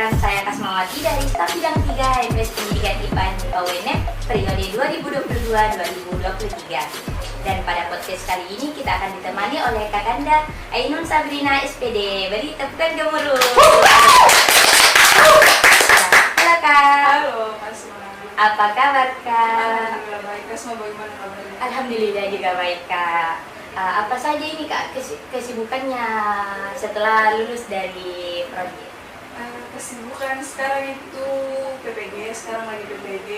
Perkenalkan, saya Kasmawati dari Staf Bidang 3 HMS Pendidikan IPA UNEF periode 2022-2023. Dan pada podcast kali ini kita akan ditemani oleh Kakanda Ainun Sabrina SPD. Beri tepukan gemuruh. Halo Kak. Halo Kasma. Apa kabar Kak? Alhamdulillah baik. Kasma bagaimana kabarnya? Alhamdulillah juga baik Kak. Apa saja ini Kak kesibukannya setelah lulus dari prodi? Kesibukan sekarang itu PPG, sekarang lagi PPG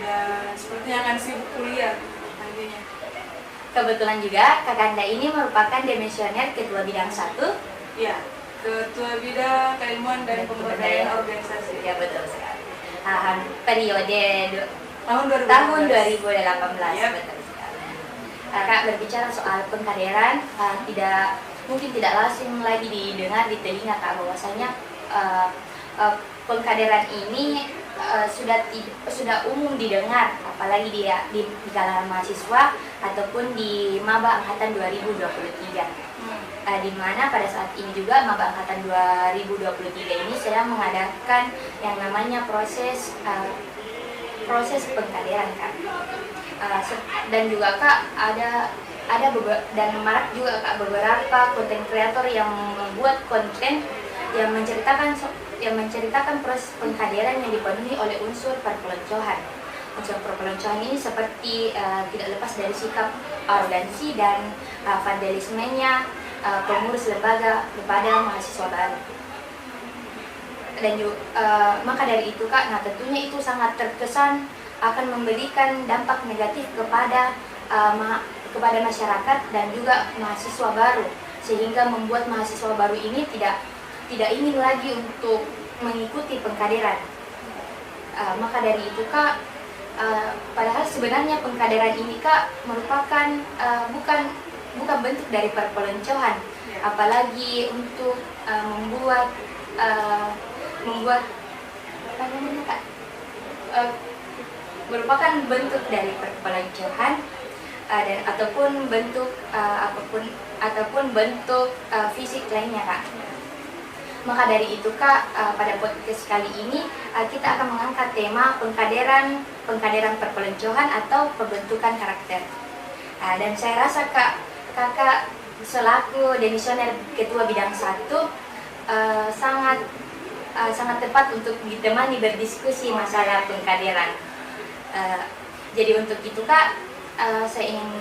dan sepertinya akan sibuk kuliah nantinya. Kebetulan juga Kakanda ini merupakan demisioner ketua bidang 1. Ya, ketua bidang keilmuan dan pemberdayaan organisasi. Ya betul sekali. Periode Tahun 2018 Ya. betul sekali. Kak berbicara soal pengkaderan, mungkin tidak lazim lagi didengar di telinga Kak bahwasanya pengkaderan ini sudah umum didengar, apalagi di kalangan mahasiswa ataupun di maba angkatan 2023. Di mana pada saat ini juga maba angkatan 2023 ini sedang mengadakan yang namanya proses pengkaderan Kak. Dan juga Kak ada dan marak juga Kak beberapa konten kreator yang membuat konten yang menceritakan proses pengkaderan yang dipenuhi oleh unsur perpeloncoan. Unsur perpeloncoan ini seperti tidak lepas dari sikap arogansi dan vandalismenya pengurus lembaga kepada mahasiswa baru. Dan maka dari itu Kak, tentunya itu sangat terkesan akan memberikan dampak negatif kepada masyarakat dan juga mahasiswa baru, sehingga membuat mahasiswa baru ini tidak ingin lagi untuk mengikuti pengkaderan. Maka dari itu Kak, padahal sebenarnya pengkaderan ini Kak merupakan bukan bentuk dari perpeloncoan, apalagi untuk membuat apa namanya Kak, merupakan bentuk dari perpeloncoan dan ataupun bentuk fisik lainnya Kak. Maka dari itu Kak, pada podcast kali ini kita akan mengangkat tema pengkaderan perpeloncoan atau pembentukan karakter. Dan saya rasa Kakak selaku demisioner ketua bidang 1 sangat tepat untuk ditemani berdiskusi masalah pengkaderan. Jadi untuk itu Kak, saya ingin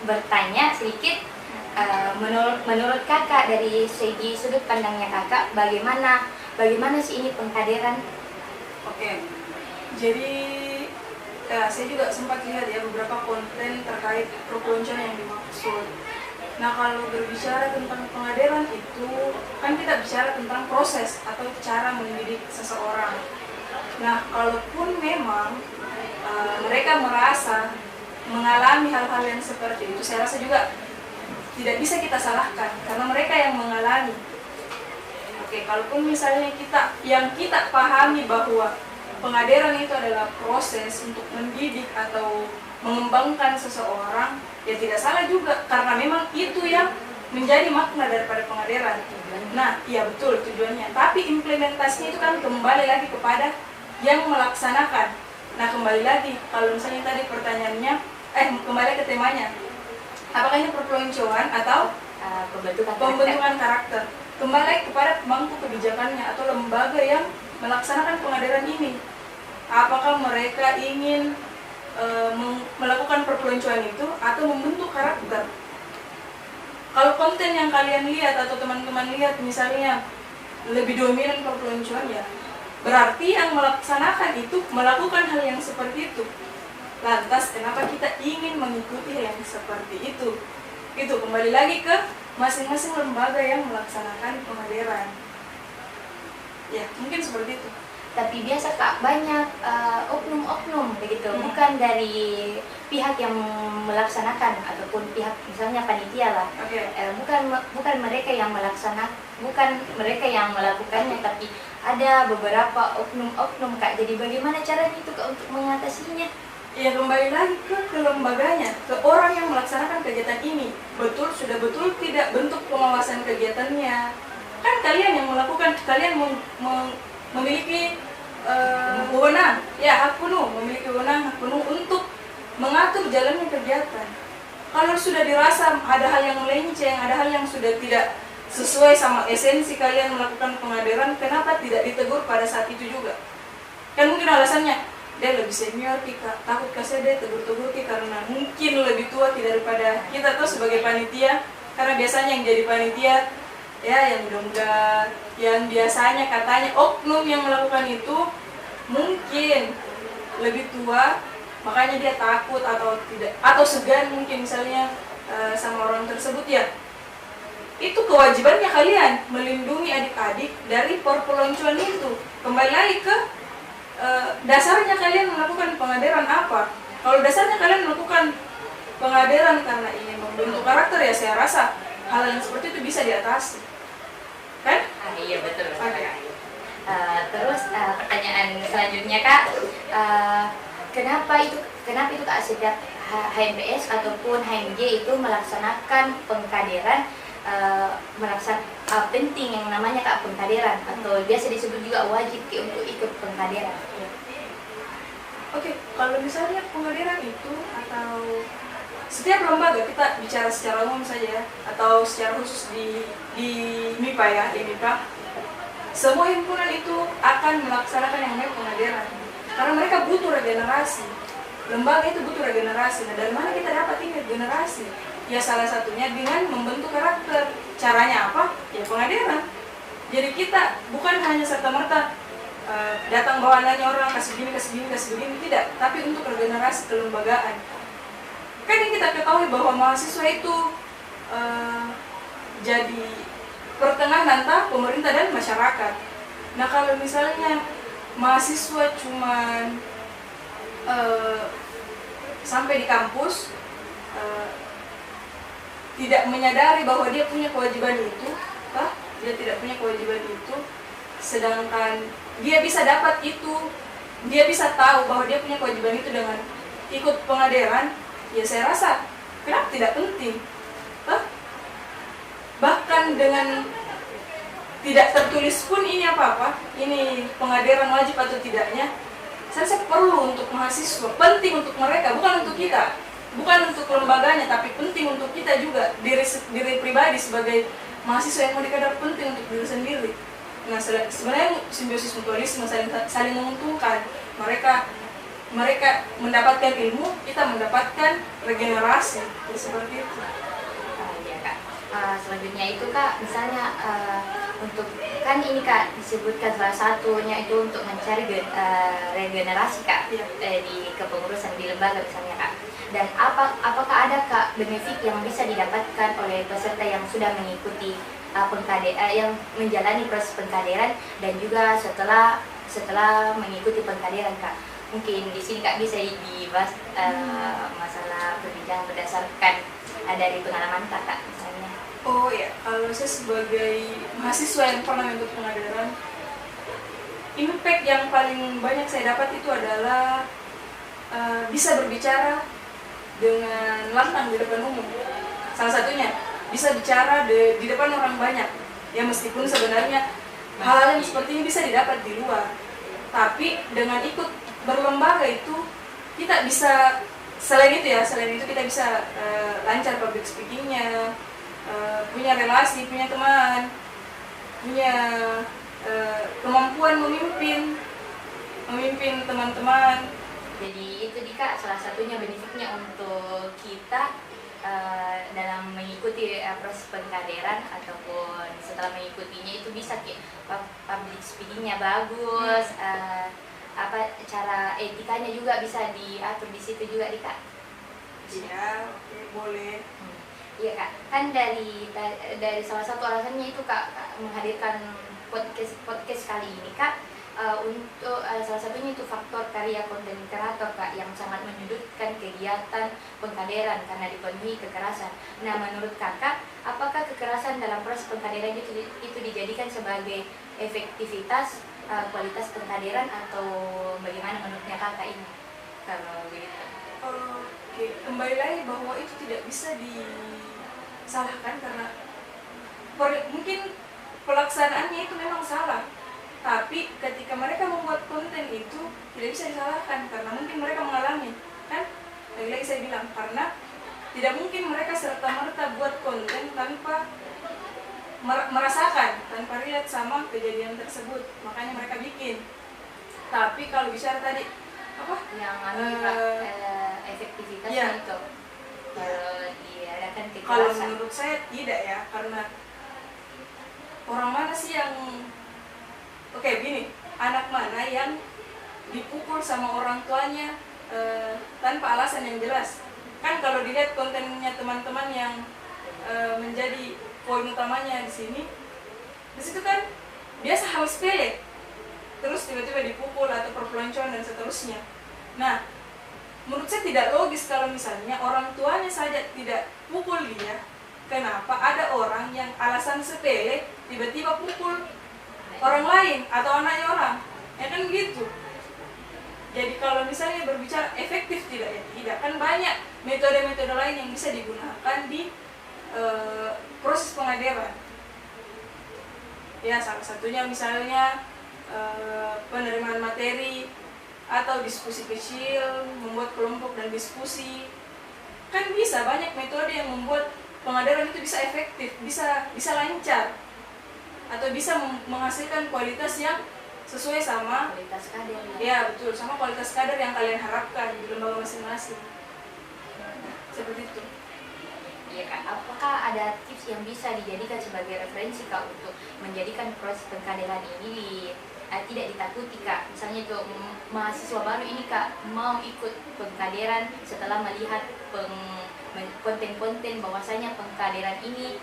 bertanya sedikit. Menurut Kakak, dari segi sudut pandangnya Kakak, bagaimana sih ini pengkaderan? Oke. Jadi saya juga sempat lihat ya beberapa konten terkait perpeloncoan yang dimaksud. Nah, kalau berbicara tentang pengkaderan itu kan kita bicara tentang proses atau cara mendidik seseorang. Nah, kalaupun memang mereka merasa mengalami hal-hal yang seperti itu, saya rasa juga tidak bisa kita salahkan karena mereka yang mengalami. Oke, kalaupun misalnya kita pahami bahwa pengkaderan itu adalah proses untuk mendidik atau mengembangkan seseorang, ya tidak salah juga karena memang itu yang menjadi makna daripada pengkaderan. Nah, iya betul tujuannya, tapi implementasinya itu kan kembali lagi kepada yang melaksanakan. Nah, kembali lagi kalau misalnya tadi pertanyaannya kembali ke temanya, apakah ini perpeloncoan atau pembentukan karakter? Kembali kepada pemangku kebijakannya atau lembaga yang melaksanakan pengkaderan ini. Apakah mereka ingin melakukan perpeloncoan itu atau membentuk karakter? Kalau konten yang kalian lihat atau teman-teman lihat misalnya lebih dominan perpeloncoan, ya berarti yang melaksanakan itu melakukan hal yang seperti itu. Lantas kenapa kita ingin mengikuti hal yang seperti itu? Itu kembali lagi ke masing-masing lembaga yang melaksanakan pengkaderan. Ya, mungkin seperti itu. Tapi biasa Kak, banyak oknum-oknum begitu, bukan dari pihak yang melaksanakan ataupun pihak misalnya panitia lah. Bukan mereka yang melakukannya, tapi ada beberapa oknum-oknum Kak. Jadi bagaimana caranya itu Kak untuk mengatasinya? Ya, kembali lagi ke lembaganya, ke orang yang melaksanakan kegiatan ini. Sudah betul tidak bentuk pengawasan kegiatannya. kan kalian yang melakukan, kalian memiliki wewenang, ya hak penuh, memiliki wewenang hak penuh untuk mengatur jalannya kegiatan. Kalau sudah dirasa ada hal yang melenceng, ada hal yang sudah tidak sesuai sama esensi kalian melakukan pengaderan, kenapa tidak ditegur pada saat itu juga? Kan mungkin alasannya, dia lebih senior kita, takut kasih dia tegur-tegur kita karena mungkin lebih tua tidak daripada kita tuh sebagai panitia. Karena biasanya yang jadi panitia ya yang muda-muda, yang biasanya katanya oknum yang melakukan itu mungkin lebih tua, makanya dia takut atau tidak, atau segan mungkin misalnya sama orang tersebut ya. Itu kewajibannya kalian melindungi adik-adik dari perpeloncoan itu. Kembali lagi ke dasarnya kalian melakukan pengaderan apa. Kalau dasarnya kalian melakukan pengaderan karena ingin membentuk karakter, ya saya rasa hal yang seperti itu bisa diatasi, kan? Iya betul. Okay. Terus pertanyaan selanjutnya Kak, kenapa itu Kak setiap HMPS ataupun HMJ itu melaksanakan pengkaderan, penting yang namanya Kak pengkaderan, atau biasa disebut juga wajib untuk ikut pengkaderan? Oke, kalau misalnya pengkaderan itu atau setiap lembaga, kita bicara secara umum saja ya, atau secara khusus di MIPA ya, di MIPA, semua himpunan itu akan melaksanakan yang namanya pengaderan karena mereka butuh regenerasi. Lembaga itu butuh regenerasi. Nah, dari mana kita dapat ini regenerasi? Ya salah satunya dengan membentuk karakter. Caranya apa? Ya pengaderan. Jadi kita bukan hanya serta-merta datang bawa nanya orang kasih begini, tidak, tapi untuk regenerasi kelembagaan. Kan yang kita ketahui bahwa mahasiswa itu jadi pertengahan antara pemerintah dan masyarakat. Nah kalau misalnya mahasiswa cuman sampai di kampus tidak menyadari bahwa dia punya kewajiban itu, dia tidak punya kewajiban itu, sedangkan dia bisa dapat itu, dia bisa tahu bahwa dia punya kewajiban itu dengan ikut pengaderan, ya saya rasa kenapa tidak penting? Bahkan dengan tidak tertulis pun ini apa-apa, ini pengaderan wajib atau tidaknya, saya rasa perlu untuk mahasiswa, penting untuk mereka, bukan untuk kita, bukan untuk lembaganya, tapi penting untuk kita juga, diri pribadi sebagai mahasiswa yang mau dikadar, penting untuk diri sendiri. Nah sebenarnya simbiosis mutualisme saling menguntungkan, mereka mendapatkan ilmu, kita mendapatkan regenerasi, seperti itu. Selanjutnya itu Kak, misalnya untuk kan ini Kak disebutkan salah satunya itu untuk mencari regenerasi Kak, di kepengurusan di lembaga misalnya Kak. Dan apakah ada Kak benefit yang bisa didapatkan oleh peserta yang sudah mengikuti yang menjalani proses pengkaderan dan juga setelah mengikuti pengkaderan Kak? Mungkin di sini Kak bisa dibahas masalah perbincangan berdasarkan dari pengalaman Kak misalnya. Oh ya, kalau saya sebagai mahasiswa yang pernah mengikuti pengaderan, impact yang paling banyak saya dapat itu adalah bisa berbicara dengan lantang di depan umum. Salah satunya bisa bicara di depan orang banyak. Ya meskipun sebenarnya hal yang seperti ini bisa didapat di luar, tapi dengan ikut berlembaga itu kita bisa, selain itu kita bisa lancar public speakingnya, punya relasi, punya teman, punya kemampuan memimpin teman-teman. Jadi itu Kak salah satunya benefitnya untuk kita dalam mengikuti proses pengkaderan ataupun setelah mengikutinya itu bisa public speakingnya bagus, cara etikanya juga bisa diatur di situ juga Kak. Iya, boleh. Iya Kak, kan dari salah satu alasannya itu Kak menghadirkan podcast kali ini Kak, untuk salah satunya itu faktor karya konten kreator Kak yang sangat menyudutkan kegiatan pengkaderan karena dipenuhi kekerasan. Nah menurut Kakak, apakah kekerasan dalam proses pengkaderan itu dijadikan sebagai efektivitas kualitas pengkaderan atau bagaimana menurutnya Kakak ini? Kalau begitu. Oke, kembali lagi bahwa itu tidak bisa disalahkan karena mungkin pelaksanaannya itu memang salah. Tapi ketika mereka membuat konten itu tidak bisa disalahkan karena mungkin mereka mengalami, kan? Lagi-lagi saya bilang karena tidak mungkin mereka serta-merta buat konten tanpa merasakan, tanpa relate sama kejadian tersebut, makanya mereka bikin. Tapi kalau bicara tadi apa? Yang efektivitasnya Ya. itu kalau diadakan Kalau kekerasan. menurut saya tidak ya, karena orang mana sih yang gini, anak mana yang dipukul sama orang tuanya tanpa alasan yang jelas? Kan kalau dilihat kontennya teman-teman yang menjadi poin utamanya di situ kan biasa hal sepele, terus tiba-tiba dipukul atau perpeloncoan dan seterusnya. Nah, menurut saya tidak logis kalau misalnya orang tuanya saja tidak pukul dia, kenapa ada orang yang alasan sepele tiba-tiba pukul orang lain atau anaknya orang, ya kan begitu. Jadi kalau misalnya berbicara efektif tidak ya, tidak, kan banyak metode-metode lain yang bisa digunakan di proses pengadilan. Ya, salah satunya misalnya penerimaan materi atau diskusi kecil, membuat kelompok dan diskusi. Kan bisa banyak metode yang membuat pengadilan itu bisa efektif, bisa lancar, atau bisa menghasilkan kualitas yang sesuai sama Kualitas kader ya, betul, sama kualitas kader yang kalian harapkan di lembaga masing-masing. Seperti itu. Ya Kak, apakah ada tips yang bisa dijadikan sebagai referensi Kak untuk menjadikan proses pengkaderan ini tidak ditakuti Kak? Misalnya tuh mahasiswa baru ini Kak mau ikut pengkaderan setelah melihat konten-konten bahwasanya pengkaderan ini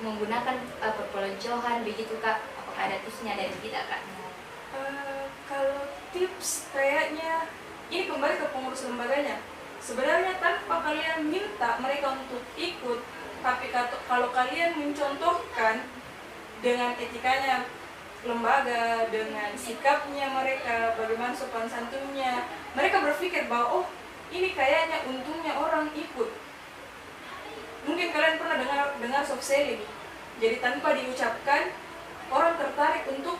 menggunakan perpeloncoan begitu Kak, apakah ada tipsnya dari kita Kak? Kalau tips kayaknya ini kembali ke pengurus lembaganya. Sebenarnya tanpa kalian minta mereka untuk ikut, tapi kalau kalian mencontohkan dengan etikanya lembaga, dengan sikapnya mereka, bagaimana sopan santunnya, mereka berpikir bahwa oh ini kayaknya untungnya orang ikut. Mungkin kalian pernah dengar soft selling. Jadi tanpa diucapkan orang tertarik untuk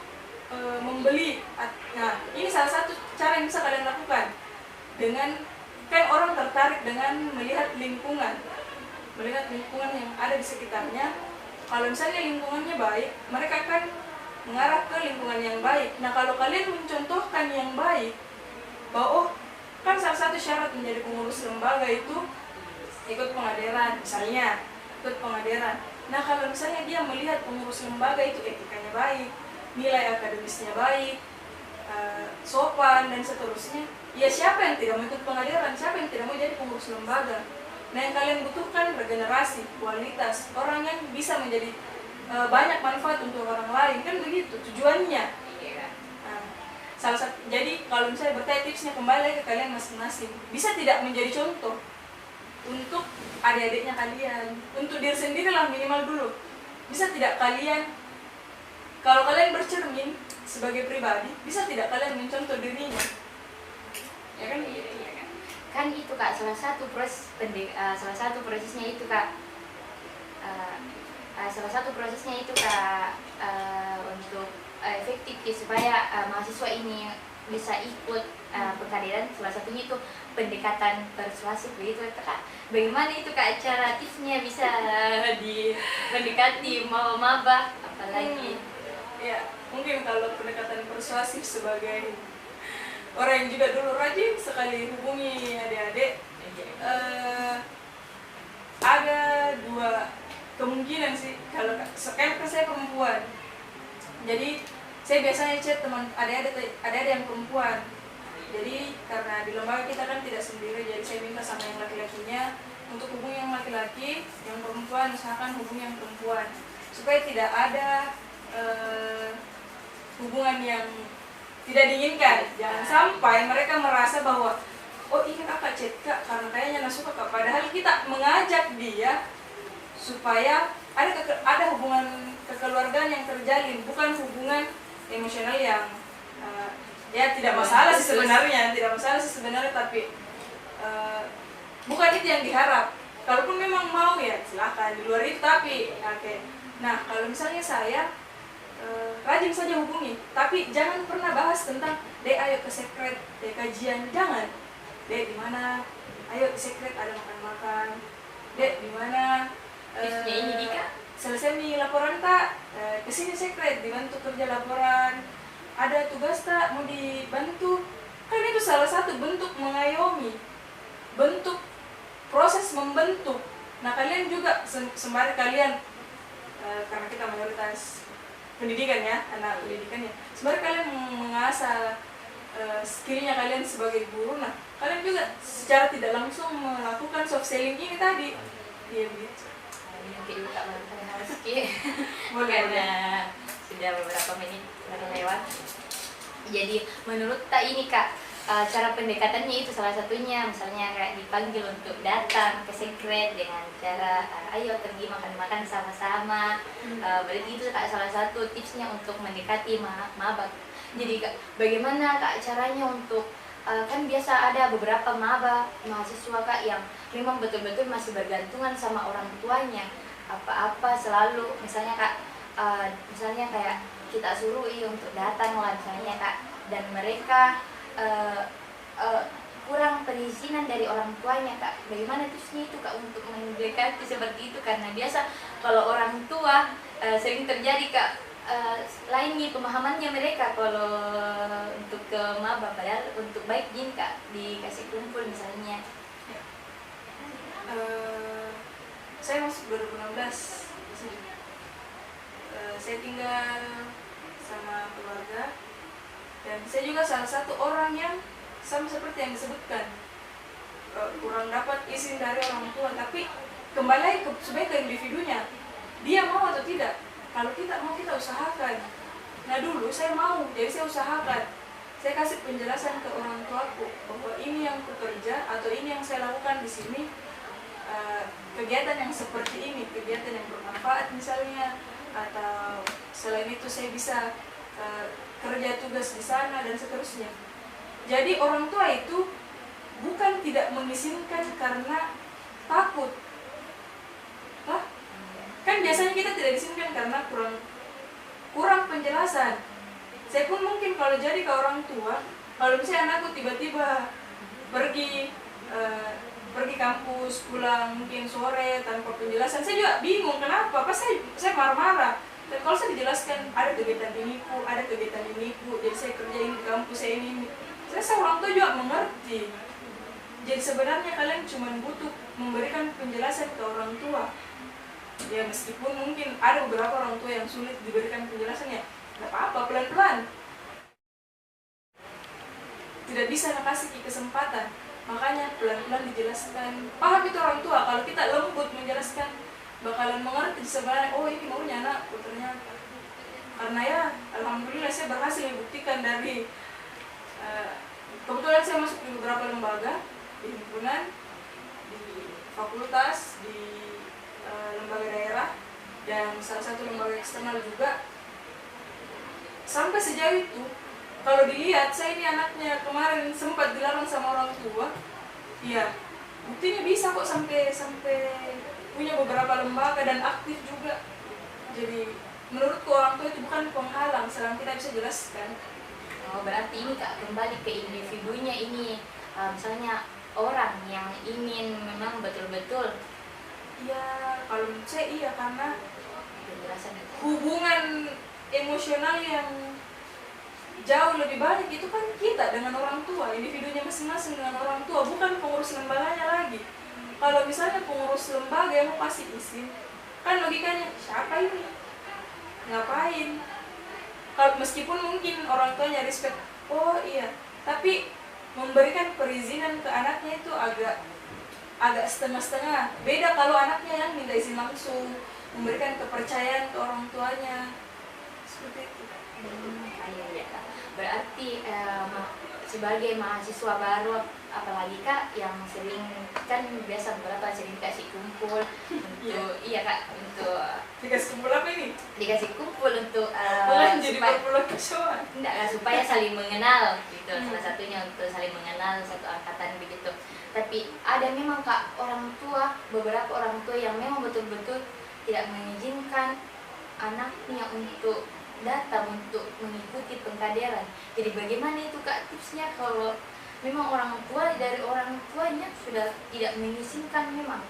membeli. Nah, ini salah satu cara yang bisa kalian lakukan. Kan orang tertarik dengan melihat lingkungan yang ada di sekitarnya. Kalau misalnya lingkungannya baik, mereka akan mengarah ke lingkungan yang baik. Nah, kalau kalian mencontohkan yang baik, bahwa oh, kan salah satu syarat menjadi pengurus lembaga itu ikut pengadilan, misalnya ikut pengadilan. Nah, kalau misalnya dia melihat pengurus lembaga itu etikanya baik, nilai akademisnya baik, sopan dan seterusnya, ya siapa yang tidak mau ikut pengadilan, siapa yang tidak mau jadi pengurus lembaga? Nah, yang kalian butuhkan regenerasi, kualitas, orang yang bisa menjadi banyak manfaat untuk orang lain, kan begitu tujuannya. Jadi kalau misalnya bertanya tipsnya, kembali ke kalian masing-masing, bisa tidak menjadi contoh untuk adik-adiknya kalian, untuk diri sendiri lah minimal dulu. Bisa tidak kalian, kalau kalian bercermin sebagai pribadi, bisa tidak kalian mencontoh dirinya? Ya kan? Iya kan. Kan itu Kak, salah satu prosesnya itu Kak. Salah satu prosesnya itu Kak untuk efektif ya, supaya mahasiswa ini bisa ikut pengkaderan, salah satunya itu pendekatan persuasif begitu Kak. Bagaimana itu Kak cara tipsnya bisa mendekati maba apalagi? Ya, mungkin kalau pendekatan persuasif sebagai orang yang juga dulu rajin sekali hubungi adik-adik, ada dua kemungkinan sih. Kalau kan saya perempuan, jadi saya biasanya chat teman adik-adik yang perempuan. Jadi karena di lembaga kita kan tidak sendiri, jadi saya minta sama yang laki-lakinya untuk hubungi yang laki-laki, yang perempuan misalkan hubungi yang perempuan, supaya tidak ada hubungan yang tidak diinginkan. Jangan sampai mereka merasa bahwa oh ini kakak chat kak karena kayaknya nggak suka kak, padahal kita mengajak dia supaya ada hubungan kekeluargaan yang terjalin, bukan hubungan emosional yang ya tidak masalah sih sebenarnya, tapi bukan itu yang diharap. Kalaupun memang mau ya silakan di luar itu, tapi oke. Nah, kalau misalnya saya rajin saja hubungi, tapi jangan pernah bahas tentang dek ayo ke sekret, dek kajian, jangan. Dek di mana, ayo ke sekret ada makan-makan, dek di mana, Tipsnya ini Dika. selesai nih laporan tak, kesini sekret dibantu kerja laporan, ada tugas tak mau dibantu, kan itu salah satu bentuk mengayomi, bentuk proses membentuk. Nah kalian juga sembari kalian karena kita mayoritas pendidikan ya, anak pendidikan ya, sembari kalian mengasah skillnya kalian sebagai guru, nah kalian juga secara tidak langsung melakukan soft selling ini tadi. Iya begitu. Mungkin juga Kak Rizky Boleh, karena sudah beberapa menit lewat. Jadi menurut tak ini Kak, cara pendekatannya itu salah satunya misalnya kayak dipanggil untuk datang ke sekret dengan cara ayo pergi makan-makan sama-sama. Berarti itu Kak salah satu tipsnya untuk mendekati maba. Jadi Kak, bagaimana Kak caranya untuk kan biasa ada beberapa mahasiswa Kak yang memang betul-betul masih bergantungan sama orang tuanya, apa-apa selalu misalnya Kak, misalnya kayak kita suruh untuk datang lah misalnya Kak, dan mereka kurang perizinan dari orang tuanya Kak. Bagaimana tipsnya itu Kak untuk mendekati seperti itu, karena biasa kalau orang tua sering terjadi Kak, lain nih pemahamannya mereka kalau untuk ke maba, padahal untuk baik jin Kak dikasih kumpul misalnya. Saya masuk 2016 di sini. Saya tinggal sama keluarga dan saya juga salah satu orang yang sama seperti yang disebutkan, kurang dapat izin dari orang tua, tapi kembali lagi sebagai ke individunya, dia mau atau tidak. Kalau kita mau, kita usahakan. Nah dulu saya mau, jadi saya usahakan. Saya kasih penjelasan ke orang tuaku bahwa ini yang kukerja atau ini yang saya lakukan di sini, kegiatan yang seperti ini, kegiatan yang bermanfaat misalnya, atau selain itu saya bisa kerja tugas di sana dan seterusnya. Jadi orang tua itu bukan tidak mengizinkan karena takut. Kan biasanya kita tidak diizinkan karena kurang penjelasan. Saya pun mungkin kalau jadi ke orang tua, kalau misalnya anakku tiba-tiba pergi kampus, pulang mungkin sore tanpa penjelasan, saya juga bingung kenapa. Pas saya marah-marah. Dan kalau saya dijelaskan ada kegiatan ini Bu, ada kegiatan ini Bu, jadi saya kerjain di kampus saya ini. Saya orang tua juga mengerti. Jadi sebenarnya kalian cuma butuh memberikan penjelasan ke orang tua. Ya meskipun mungkin ada beberapa orang tua yang sulit diberikan penjelasannya, nggak apa-apa, pelan-pelan. Tidak bisa kasih kesempatan, makanya pelan-pelan dijelaskan. Paham itu orang tua, kalau kita lembut menjelaskan, bakalan mengerti sebenarnya, oh ini maunya anakku ternyata. Karena ya, alhamdulillah saya berhasil membuktikan dari kebetulan saya masuk di beberapa lembaga, di himpunan, di fakultas, di lembaga daerah, dan salah satu lembaga eksternal juga. Sampai sejauh itu, kalau dilihat saya ini anaknya kemarin sempat dilarang sama orang tua, ya buktinya bisa kok sampai punya beberapa lembaga dan aktif juga. Jadi menurutku orang tua itu bukan penghalang selama kita bisa jelaskan. Oh, berarti ini Kak kembali ke individunya ini, misalnya orang yang ingin memang betul-betul. Ya kalau menurut saya iya, karena Penjelasan itu. hubungan emosional yang jauh lebih banyak itu kan kita dengan orang tua, individunya masing-masing dengan orang tua, bukan pengurus lembaganya lagi. Kalau misalnya pengurus lembaga yang mau kasih izin, kan logikanya siapa ini? Ngapain? Kalau meskipun mungkin orang tuanya respect, oh iya, tapi memberikan perizinan ke anaknya itu agak setengah-setengah. Beda kalau anaknya yang minta izin langsung, memberikan kepercayaan ke orang tuanya. Seperti itu. Iya ya Kak. Berarti sebagai mahasiswa baru, apalagi Kak yang sering kan biasa beberapa sering dikasih kumpul untuk iya Kak, untuk Dikasih kumpul apa ini? dikasih kumpul untuk Jadi supaya berpulang kesoan. enggak Kak, supaya saling mengenal gitu. Salah satunya untuk saling mengenal satu angkatan begitu. Tapi ada memang Kak orang tua, beberapa orang tua yang memang betul-betul tidak mengizinkan anaknya untuk datang untuk mengikuti pengkaderan. Jadi bagaimana itu Kak tipsnya kalau memang orang tua dari orang tuanya sudah tidak mengizinkan memang?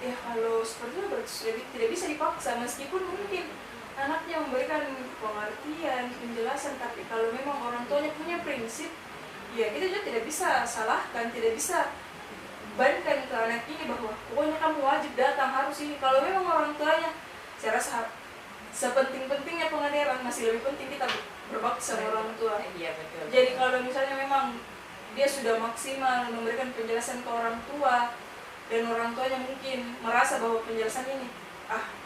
Ya kalau seperti itu berarti sudah tidak bisa dipaksa, meskipun mungkin anaknya memberikan pengertian, penjelasan, tapi kalau memang orang tuanya punya prinsip, ya kita juga tidak bisa salahkan, tidak bisa bebankan ke anak ini bahwa pokoknya kamu wajib datang, harus ini. Kalau memang orang tuanya, saya rasa sepenting-pentingnya pengadilan masih lebih penting kita berbakti sama orang tua. Iya betul. Jadi kalau misalnya memang dia sudah maksimal memberikan penjelasan ke orang tua, dan orang tuanya mungkin merasa bahwa penjelasan ini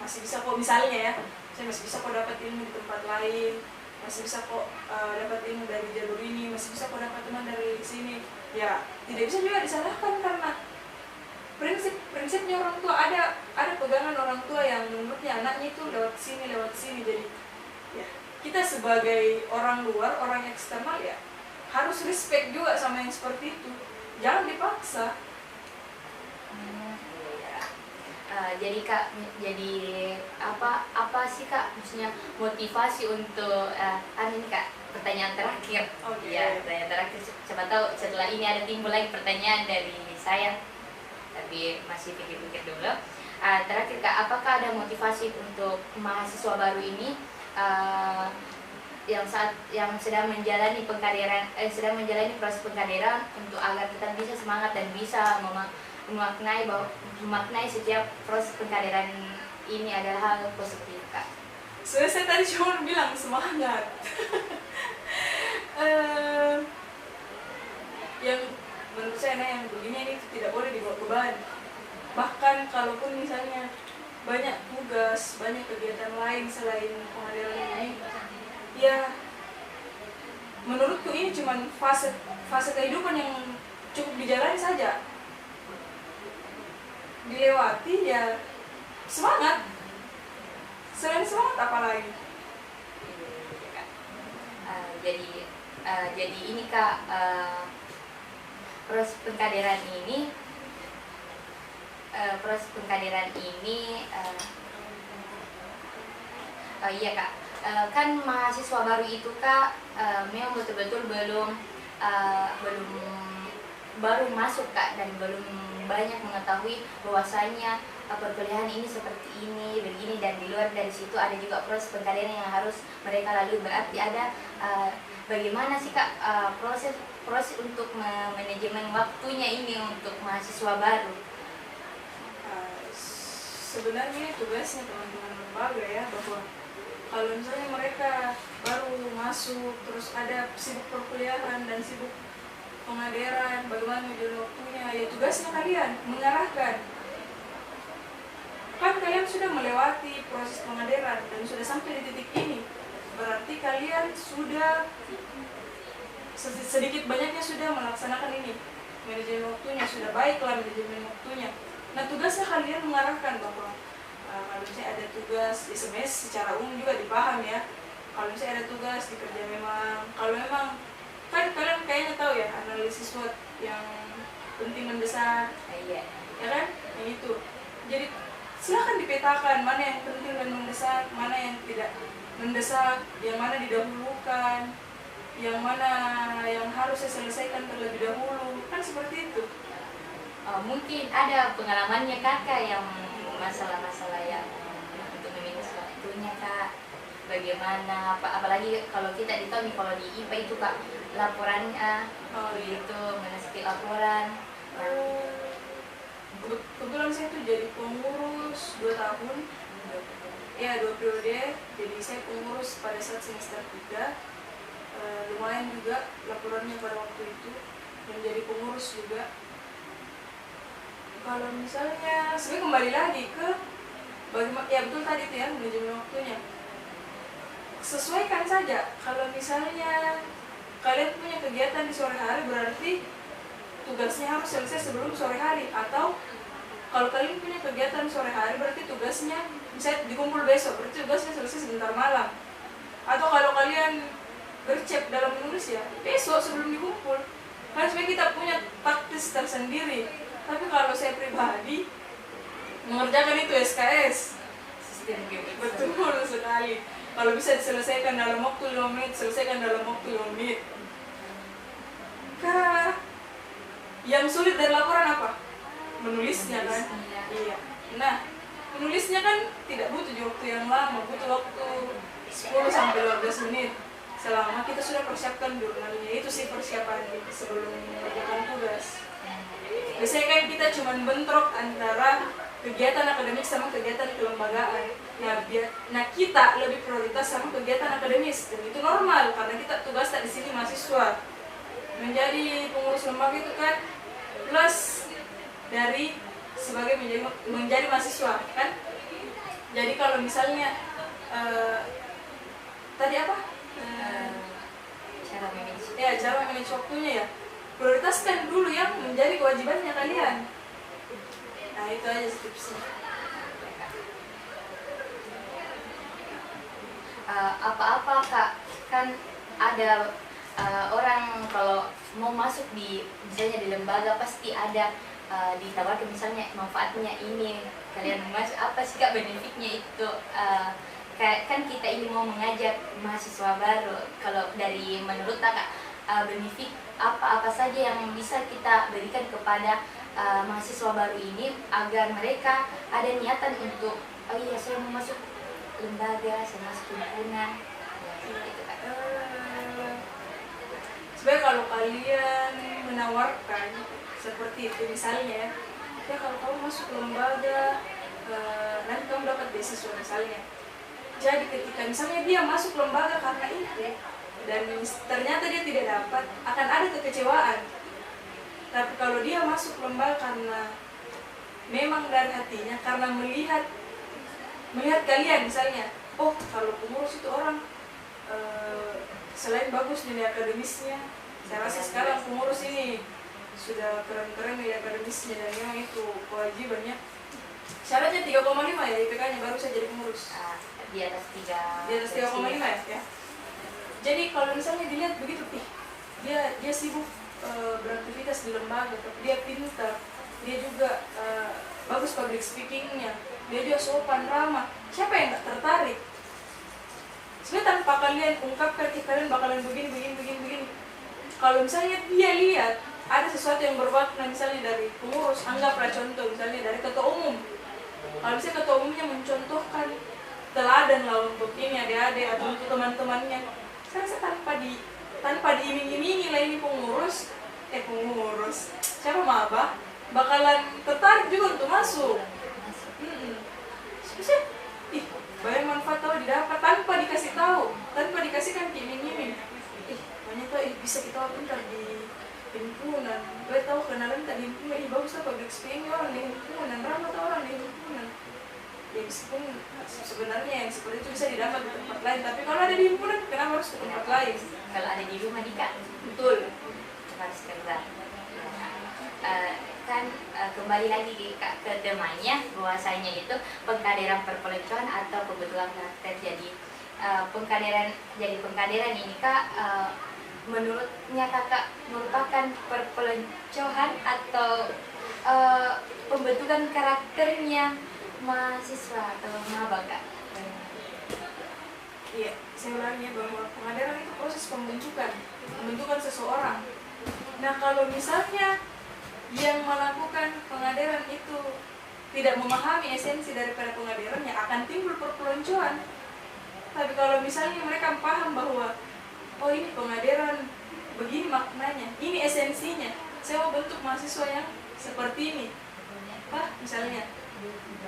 masih bisa kok, misalnya ya, saya masih bisa kok dapat ilmu di tempat lain, masih bisa kok dapat ilmu dari jalur ini, masih bisa kok dapat teman dari sini, ya tidak bisa juga disalahkan karena prinsipnya orang tua, ada pegangan orang tua yang menurutnya anaknya itu lewat sini. Jadi ya kita sebagai orang luar, orang eksternal ya harus respect juga sama yang seperti itu, jangan dipaksa. Jadi Kak, jadi apa sih Kak maksudnya motivasi untuk ini Kak, pertanyaan terakhir. Iya. Pertanyaan terakhir, siapa tahu setelah ini ada timbul lagi pertanyaan dari saya, tapi masih pikir-pikir dulu. Terakhir Kak, apakah ada motivasi untuk mahasiswa baru ini yang sedang menjalani sedang menjalani proses pengkaderan, untuk agar kita bisa semangat dan bisa memaknai setiap proses pengkaderan ini adalah hal positif Kak? Saya tadi cuma bilang semangat. Yang menurut saya yang begini ini tidak boleh dibawa beban. Bahkan kalaupun misalnya banyak tugas, banyak kegiatan lain selain pengadilan ini, ya menurutku ini cuma fase kehidupan yang cukup dijalani saja, dilewati ya semangat. Selain semangat apa lagi? Jadi ini Kak, proses pengkaderan ini iya Kak, kan mahasiswa baru itu Kak memang betul-betul baru masuk Kak, dan belum banyak mengetahui bahwasanya perkuliahan ini seperti ini, begini, dan di luar dari situ ada juga proses pengkaderan yang harus mereka lalui. Berarti ada bagaimana sih Kak proses untuk manajemen waktunya ini untuk mahasiswa baru? Sebenarnya tugasnya teman-teman lembaga ya, bahwa kalau misalnya mereka baru masuk terus ada sibuk perkuliahan dan sibuk pengadilan, bagaimana menjaga waktunya, ya tugasnya kalian mengarahkan. Kan kalian sudah melewati proses pengadilan dan sudah sampai di titik ini, berarti kalian sudah sedikit banyaknya sudah melaksanakan ini, manajemen waktunya sudah baiklah, manajemen waktunya. Nah tugasnya kalian mengarahkan bahwa kalau misalnya ada tugas di semester secara umum juga dipaham ya, kalau misalnya ada tugas dikerja memang, kalau memang kan kalian kayaknya tahu ya analisis SWOT yang penting mendesak, Iya. ya kan, yang itu. Jadi silakan dipetakan mana yang penting dan mendesak, mana yang tidak mendesak, yang mana didahulukan, yang mana yang harus saya selesaikan terlebih dahulu, kan seperti itu. Mungkin ada pengalamannya Kakak yang masalah-masalah yang untuk meminta waktunya Kak, bagaimana apalagi kalau kita ditahu nih, kalau di IPA itu Kak laporannya itu menasihati laporan. Kebetulan saya tuh jadi pengurus 2 tahun ya, 2 periode. Jadi saya pengurus pada saat semester 3, lumayan juga laporannya pada waktu itu, dan jadi pengurus juga. Kalau misalnya sebenarnya kembali lagi ke bagaimana, ya betul tadi itu ya, manajemen waktunya. Sesuaikan saja. Kalau misalnya kalian punya kegiatan di sore hari, berarti tugasnya harus selesai sebelum sore hari. Atau kalau kalian punya kegiatan sore hari, berarti tugasnya misalnya dikumpul besok, berarti tugasnya selesai sebentar malam. Atau kalau kalian bercep dalam menulis ya besok sebelum dikumpul. Karena sebenarnya kita punya taktis tersendiri. Tapi kalau saya pribadi mengerjakan itu SKS, Sistem gitu. betul sekali. Kalau bisa diselesaikan dalam waktu 5 menit, selesaikan dalam waktu 5 menit. Karena yang sulit dari laporan apa? Menulisnya kan? Iya. Nah, menulisnya kan tidak butuh waktu yang lama, butuh waktu 10 sampai 15 menit. Selama kita sudah persiapkan jurnalnya, itu sih persiapan sebelum mengerjakan tugas. Biasanya kan kita cuma bentrok antara kegiatan akademik sama kegiatan kelembagaan. Nah, kita lebih prioritas sama kegiatan akademis, dan itu normal karena kita tugas di sini mahasiswa. Menjadi pengurus lembaga itu kan plus dari sebagai menjadi mahasiswa kan. Jadi kalau misalnya tadi apa? Cara manage waktunya ya. Prioritaskan dulu yang menjadi kewajibannya kalian. Nah, itu aja tipsnya. Apa-apa Kak, kan ada orang kalau mau masuk di misalnya di lembaga pasti ada ditawarkan misalnya manfaatnya ini, kalian mau masuk apa sih Kak benefitnya itu. Kan kita ini mau mengajak mahasiswa baru, kalau dari menurut Kak benefit apa saja yang bisa kita berikan kepada mahasiswa baru ini agar mereka ada niatan untuk oh iya saya mau masuk lembaga, saya masuk himpunan gitu Kak. Sebenarnya kalau kalian menawarkan seperti itu misalnya ya kalau kamu masuk lembaga nanti kamu dapat beasiswa misalnya. Jadi ketika misalnya dia masuk lembaga karena itu dan ternyata dia tidak dapat, akan ada kekecewaan. Tapi kalau dia masuk lembaga karena memang dari hatinya, karena melihat kalian misalnya, oh kalau pengurus itu orang selain bagus nilai akademisnya, saya rasa sekarang pengurus ini sudah keren-keren nilai akademisnya, dan memang itu kewajibannya. Syaratnya 3,5 ya IPK-nya baru saya jadi pengurus. Di atas 3,5 ya. Jadi kalau misalnya dilihat begitu, dia sibuk beraktivitas di lembaga, dia pintar, dia juga bagus public speakingnya, dia juga sopan ramah. Siapa yang nggak tertarik? Sebenarnya tanpa kalian ungkapkan, kalian bakalan begini. Kalau misalnya dia lihat ada sesuatu yang bermakna misalnya dari pengurus, anggaplah contoh misalnya dari ketua umum. Kalau misalnya ketua umumnya mencontohkan teladan lah untuk ini adik-adik atau untuk teman-temannya, saya rasa tanpa diiming-imingi lah ini pengurus siapa maba bakalan tertarik juga untuk masuk. Banyak manfaat tahu didapat tanpa dikasih tahu, tanpa dikasihkan iming-iming. Banyak tuh bisa kita pintar di himpunan. Gue tahu kenalan tadi himpunan, bagus apa public speaking orang di himpunan, ramah tuh orang di himpunan. Ya meskipun sebenarnya yang seperti itu bisa didapat di tempat lain, tapi kalau ada di himpunan kenapa harus ke tempat lain? Kalau ada di rumah Dika, betul, harus kerja. Kembali lagi ke temanya, bahwasanya itu pengkaderan perpeloncoan atau pembentukan karakter. Jadi pengkaderan ini Kak, menurutnya Kakak merupakan perpeloncoan atau pembentukan karakternya mahasiswa atau maba Kak? Iya, saya ulangi bahwa pengkaderan itu proses pembentukan seseorang. Nah kalau misalnya yang melakukan pengkaderan itu tidak memahami esensi daripada pengkaderannya, akan timbul perpeloncoan. Tapi kalau misalnya mereka paham bahwa oh ini pengkaderan, begini maknanya, ini esensinya, saya mau bentuk mahasiswa yang seperti ini, misalnya,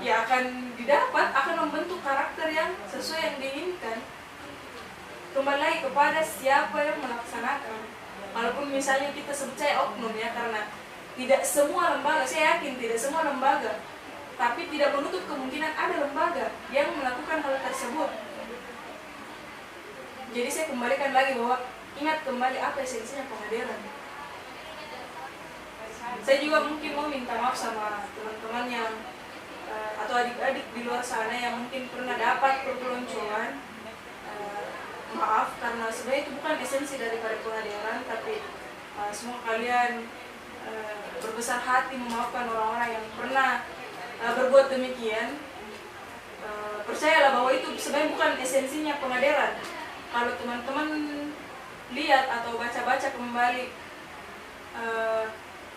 ya akan membentuk karakter yang sesuai yang diinginkan. Kembali lagi kepada siapa yang melaksanakan. Walaupun misalnya kita sebut oknum ya, karena tidak semua lembaga, saya yakin tidak semua lembaga, tapi tidak menutup kemungkinan ada lembaga yang melakukan hal tersebut. Jadi saya kembalikan lagi bahwa ingat kembali apa esensinya pengkaderan. Saya juga mungkin mau minta maaf sama teman-teman yang atau adik-adik di luar sana yang mungkin pernah dapat perpeloncoan. Maaf karena sebenarnya itu bukan esensi daripada pengkaderan, tapi semoga kalian berbesar hati memaafkan orang-orang yang pernah berbuat demikian. percayalah bahwa itu sebenarnya bukan esensinya pengadilan. Kalau teman-teman lihat atau baca-baca kembali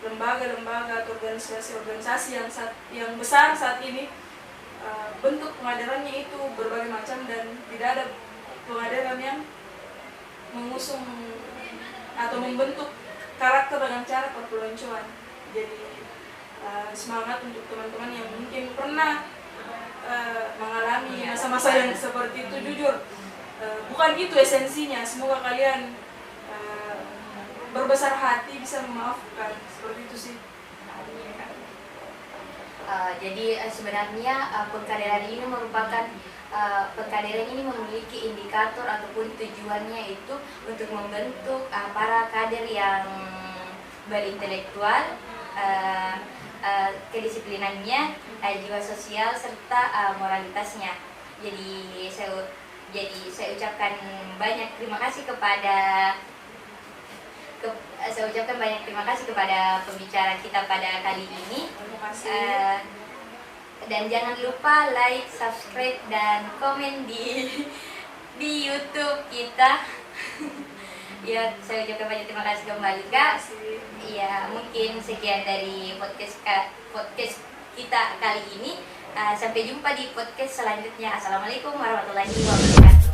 lembaga-lembaga atau organisasi-organisasi yang besar saat ini, bentuk pengadilannya itu berbagai macam dan tidak ada pengadilan yang mengusung atau membentuk karakter dengan cara perpeloncoan. Jadi semangat untuk teman-teman yang mungkin pernah mengalami masa-masa yang seperti itu. Jujur, bukan itu esensinya. Semoga kalian berbesar hati bisa memaafkan, seperti itu sih. Jadi sebenarnya pengkaderan ini merupakan pengkaderan ini memiliki indikator ataupun tujuannya itu untuk membentuk para kader yang berintelektual, kedisiplinannya, jiwa sosial serta moralitasnya. Jadi saya ucapkan banyak terima kasih kepada pembicara kita pada kali ini. Terima kasih. Dan jangan lupa like, subscribe, dan komen di YouTube kita. Ya, saya ucapkan banyak terima kasih kembali Kak. Ya, mungkin sekian dari podcast kita kali ini. Sampai jumpa di podcast selanjutnya. Assalamualaikum warahmatullahi wabarakatuh.